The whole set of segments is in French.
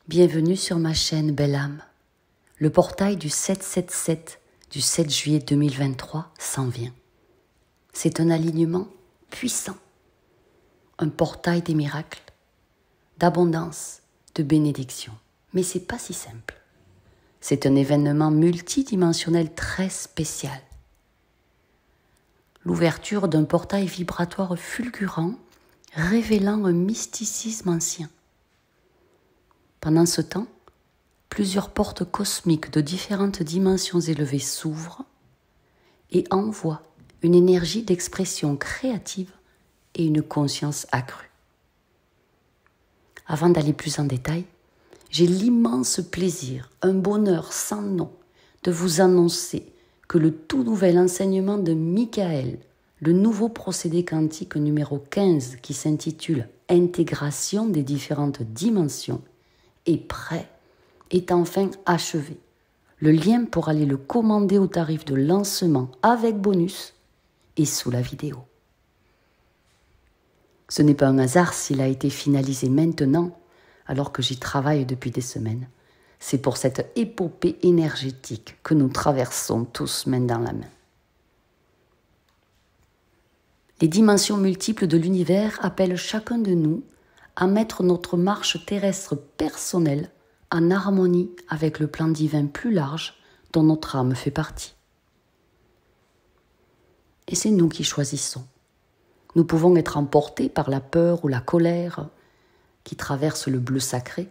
Bienvenue sur ma chaîne Belle Âme. Le portail du 777 du 7 juillet 2023 s'en vient. C'est un alignement puissant, un portail des miracles, d'abondance, de bénédiction. Mais c'est pas si simple. C'est un événement multidimensionnel très spécial. L'ouverture d'un portail vibratoire fulgurant révélant un mysticisme ancien. Pendant ce temps, plusieurs portes cosmiques de différentes dimensions élevées s'ouvrent et envoient une énergie d'expression créative et une conscience accrue. Avant d'aller plus en détail, j'ai l'immense plaisir, un bonheur sans nom, de vous annoncer que le tout nouvel enseignement de Michael, le nouveau procédé quantique numéro 15 qui s'intitule « Intégration des différentes dimensions », est prêt, est enfin achevé. Le lien pour aller le commander au tarif de lancement avec bonus est sous la vidéo. Ce n'est pas un hasard s'il a été finalisé maintenant, alors que j'y travaille depuis des semaines. C'est pour cette épopée énergétique que nous traversons tous main dans la main. Les dimensions multiples de l'univers appellent chacun de nous à mettre notre marche terrestre personnelle en harmonie avec le plan divin plus large dont notre âme fait partie. Et c'est nous qui choisissons. Nous pouvons être emportés par la peur ou la colère qui traverse le bleu sacré,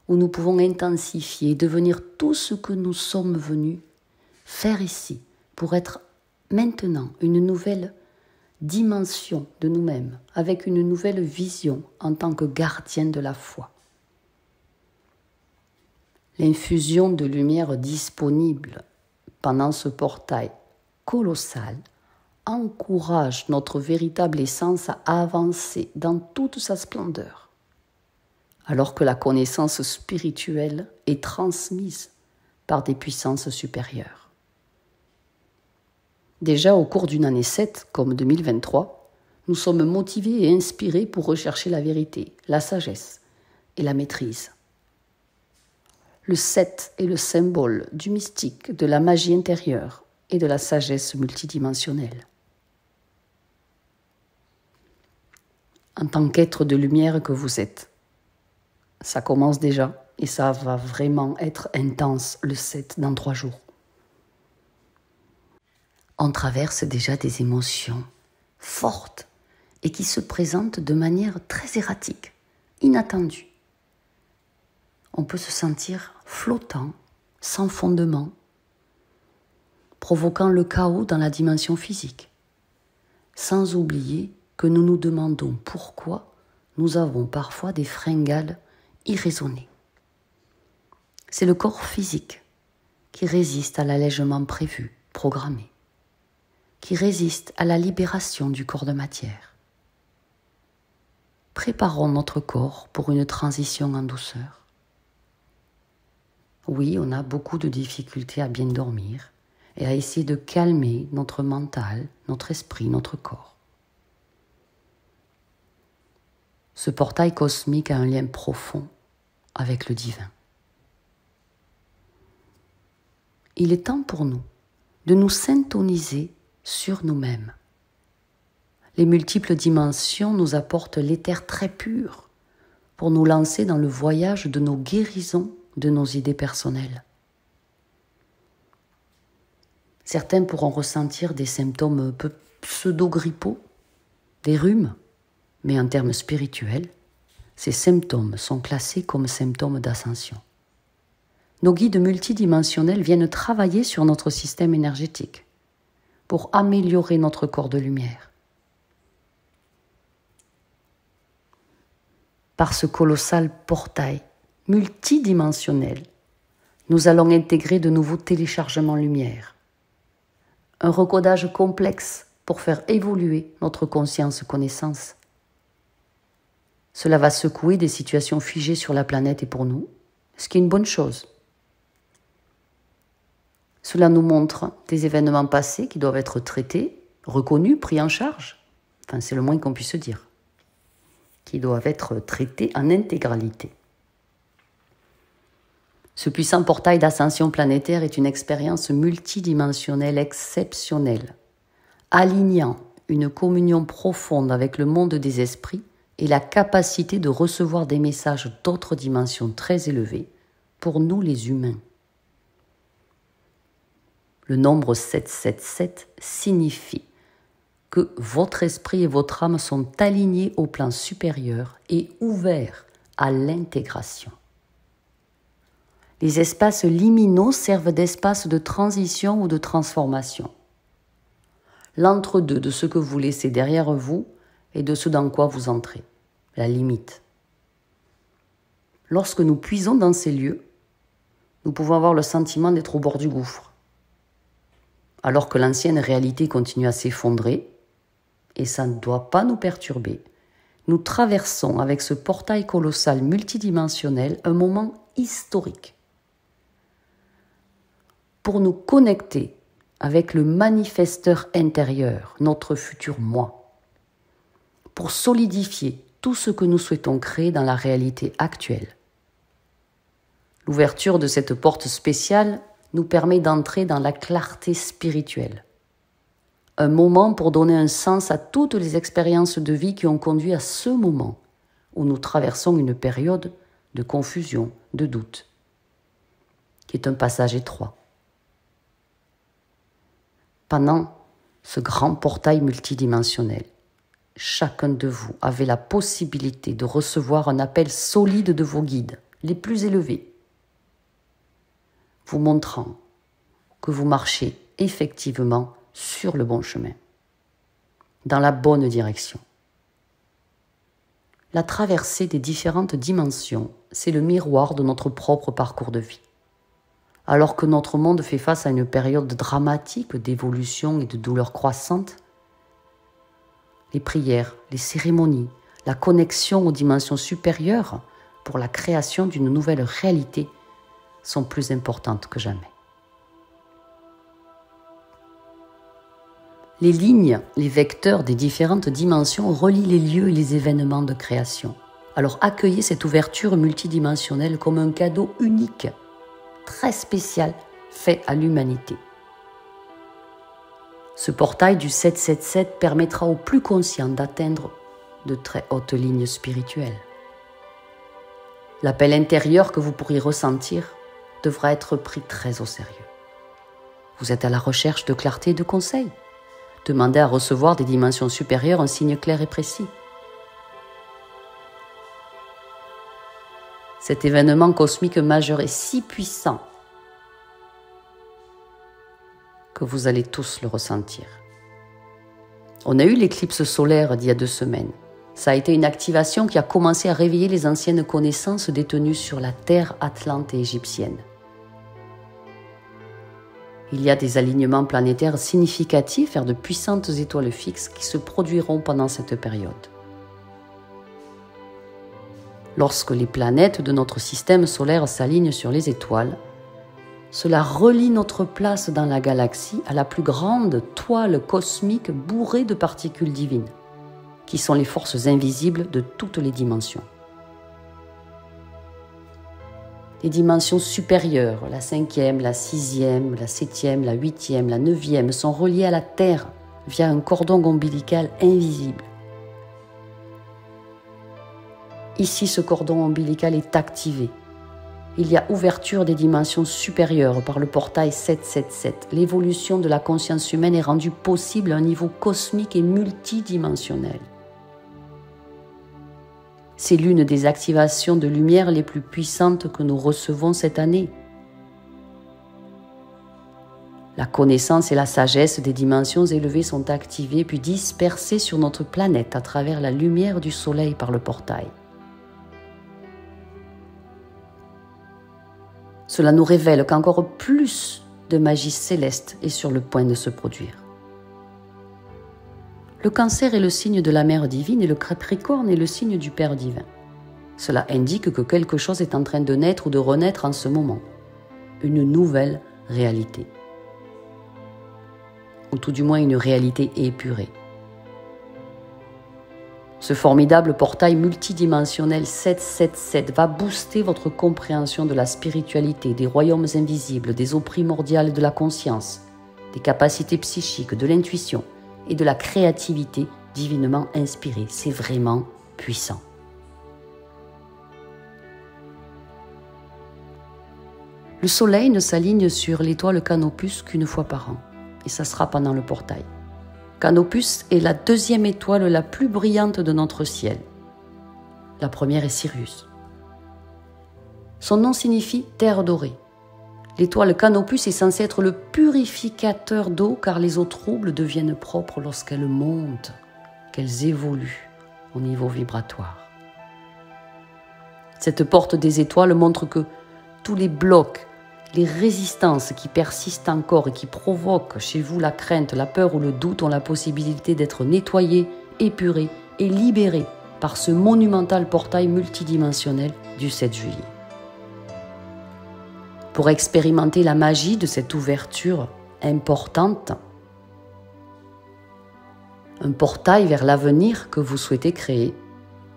ou nous pouvons intensifier et devenir tout ce que nous sommes venus faire ici pour être maintenant une nouvelle dimension de nous-mêmes, avec une nouvelle vision en tant que gardien de la foi. L'infusion de lumière disponible pendant ce portail colossal encourage notre véritable essence à avancer dans toute sa splendeur, alors que la connaissance spirituelle est transmise par des puissances supérieures. Déjà au cours d'une année 7, comme 2023, nous sommes motivés et inspirés pour rechercher la vérité, la sagesse et la maîtrise. Le 7 est le symbole du mystique, de la magie intérieure et de la sagesse multidimensionnelle. En tant qu'être de lumière que vous êtes, ça commence déjà et ça va vraiment être intense le 7 dans 3 jours. On traverse déjà des émotions fortes et qui se présentent de manière très erratique, inattendue. On peut se sentir flottant, sans fondement, provoquant le chaos dans la dimension physique, sans oublier que nous nous demandons pourquoi nous avons parfois des fringales irraisonnées. C'est le corps physique qui résiste à l'allègement prévu, programmé, qui résiste à la libération du corps de matière. Préparons notre corps pour une transition en douceur. Oui, on a beaucoup de difficultés à bien dormir et à essayer de calmer notre mental, notre esprit, notre corps. Ce portail cosmique a un lien profond avec le divin. Il est temps pour nous de nous syntoniser sur nous-mêmes. Les multiples dimensions nous apportent l'éther très pur pour nous lancer dans le voyage de nos guérisons, de nos idées personnelles. Certains pourront ressentir des symptômes pseudo-grippaux, des rhumes, mais en termes spirituels, ces symptômes sont classés comme symptômes d'ascension. Nos guides multidimensionnels viennent travailler sur notre système énergétique pour améliorer notre corps de lumière. Par ce colossal portail multidimensionnel, nous allons intégrer de nouveaux téléchargements lumière, un recodage complexe pour faire évoluer notre conscience-connaissance. Cela va secouer des situations figées sur la planète et pour nous, ce qui est une bonne chose. Cela nous montre des événements passés qui doivent être traités, reconnus, pris en charge. Enfin, c'est le moins qu'on puisse dire. Qui doivent être traités en intégralité. Ce puissant portail d'ascension planétaire est une expérience multidimensionnelle exceptionnelle, alignant une communion profonde avec le monde des esprits et la capacité de recevoir des messages d'autres dimensions très élevées pour nous les humains. Le nombre 777 signifie que votre esprit et votre âme sont alignés au plan supérieur et ouverts à l'intégration. Les espaces liminaux servent d'espace de transition ou de transformation. L'entre-deux de ce que vous laissez derrière vous et de ce dans quoi vous entrez, la limite. Lorsque nous puisons dans ces lieux, nous pouvons avoir le sentiment d'être au bord du gouffre, alors que l'ancienne réalité continue à s'effondrer, et ça ne doit pas nous perturber. Nous traversons avec ce portail colossal multidimensionnel un moment historique pour nous connecter avec le manifesteur intérieur, notre futur moi, pour solidifier tout ce que nous souhaitons créer dans la réalité actuelle. L'ouverture de cette porte spéciale nous permet d'entrer dans la clarté spirituelle. Un moment pour donner un sens à toutes les expériences de vie qui ont conduit à ce moment où nous traversons une période de confusion, de doute, qui est un passage étroit. Pendant ce grand portail multidimensionnel, chacun de vous avait la possibilité de recevoir un appel solide de vos guides, les plus élevés, vous montrant que vous marchez effectivement sur le bon chemin, dans la bonne direction. La traversée des différentes dimensions, c'est le miroir de notre propre parcours de vie. Alors que notre monde fait face à une période dramatique d'évolution et de douleur croissante, les prières, les cérémonies, la connexion aux dimensions supérieures pour la création d'une nouvelle réalité sont plus importantes que jamais. Les lignes, les vecteurs des différentes dimensions relient les lieux et les événements de création. Alors accueillez cette ouverture multidimensionnelle comme un cadeau unique, très spécial, fait à l'humanité. Ce portail du 777 permettra aux plus conscients d'atteindre de très hautes lignes spirituelles. L'appel intérieur que vous pourriez ressentir devra être pris très au sérieux. Vous êtes à la recherche de clarté et de conseils. Demandez à recevoir des dimensions supérieures un signe clair et précis. Cet événement cosmique majeur est si puissant que vous allez tous le ressentir. On a eu l'éclipse solaire d'il y a 2 semaines. Ça a été une activation qui a commencé à réveiller les anciennes connaissances détenues sur la terre atlante et égyptienne. Il y a des alignements planétaires significatifs vers de puissantes étoiles fixes qui se produiront pendant cette période. Lorsque les planètes de notre système solaire s'alignent sur les étoiles, cela relie notre place dans la galaxie à la plus grande toile cosmique bourrée de particules divines, qui sont les forces invisibles de toutes les dimensions. Les dimensions supérieures, la 5e, la 6e, la 7e, la 8e, la 9e, sont reliées à la Terre via un cordon ombilical invisible. Ici, ce cordon ombilical est activé. Il y a ouverture des dimensions supérieures par le portail 777. L'évolution de la conscience humaine est rendue possible à un niveau cosmique et multidimensionnel. C'est l'une des activations de lumière les plus puissantes que nous recevons cette année. La connaissance et la sagesse des dimensions élevées sont activées puis dispersées sur notre planète à travers la lumière du soleil par le portail. Cela nous révèle qu'encore plus de magie céleste est sur le point de se produire. Le Cancer est le signe de la Mère divine et le Capricorne est le signe du Père divin. Cela indique que quelque chose est en train de naître ou de renaître en ce moment. Une nouvelle réalité. Ou tout du moins une réalité épurée. Ce formidable portail multidimensionnel 777 va booster votre compréhension de la spiritualité, des royaumes invisibles, des eaux primordiales de la conscience, des capacités psychiques, de l'intuition et de la créativité divinement inspirée. C'est vraiment puissant. Le soleil ne s'aligne sur l'étoile Canopus qu'une fois par an, et ça sera pendant le portail. Canopus est la deuxième étoile la plus brillante de notre ciel. La première est Sirius. Son nom signifie terre dorée. L'étoile Canopus est censée être le purificateur d'eau car les eaux troubles deviennent propres lorsqu'elles montent, qu'elles évoluent au niveau vibratoire. Cette porte des étoiles montre que tous les blocs, les résistances qui persistent encore et qui provoquent chez vous la crainte, la peur ou le doute ont la possibilité d'être nettoyés, épurés et libérés par ce monumental portail multidimensionnel du 7 juillet. Pour expérimenter la magie de cette ouverture importante, un portail vers l'avenir que vous souhaitez créer,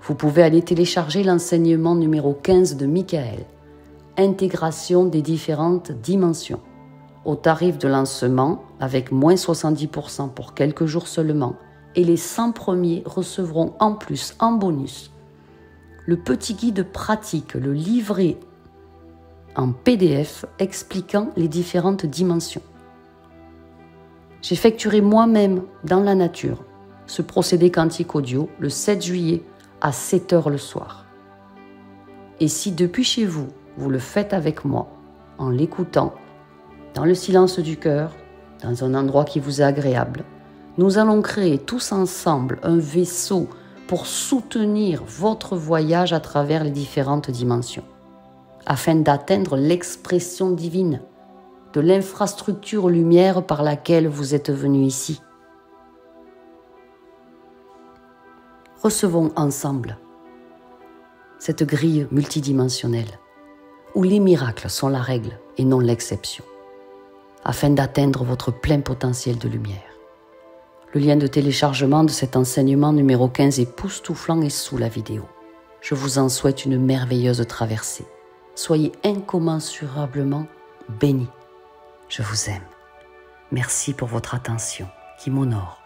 vous pouvez aller télécharger l'enseignement numéro 15 de Michael, Intégration des différentes dimensions, au tarif de lancement avec moins 70% pour quelques jours seulement, et les 100 premiers recevront en plus, en bonus, le petit guide pratique, le livret en PDF expliquant les différentes dimensions. J'effectuerai moi-même dans la nature ce procédé quantique audio le 7 juillet à 7 h le soir. Et si depuis chez vous, vous le faites avec moi, en l'écoutant, dans le silence du cœur, dans un endroit qui vous est agréable, nous allons créer tous ensemble un vaisseau pour soutenir votre voyage à travers les différentes dimensions, afin d'atteindre l'expression divine de l'infrastructure lumière par laquelle vous êtes venu ici. Recevons ensemble cette grille multidimensionnelle où les miracles sont la règle et non l'exception, afin d'atteindre votre plein potentiel de lumière. Le lien de téléchargement de cet enseignement numéro 15 est époustouflant et sous la vidéo. Je vous en souhaite une merveilleuse traversée. Soyez incommensurablement bénis. Je vous aime. Merci pour votre attention qui m'honore.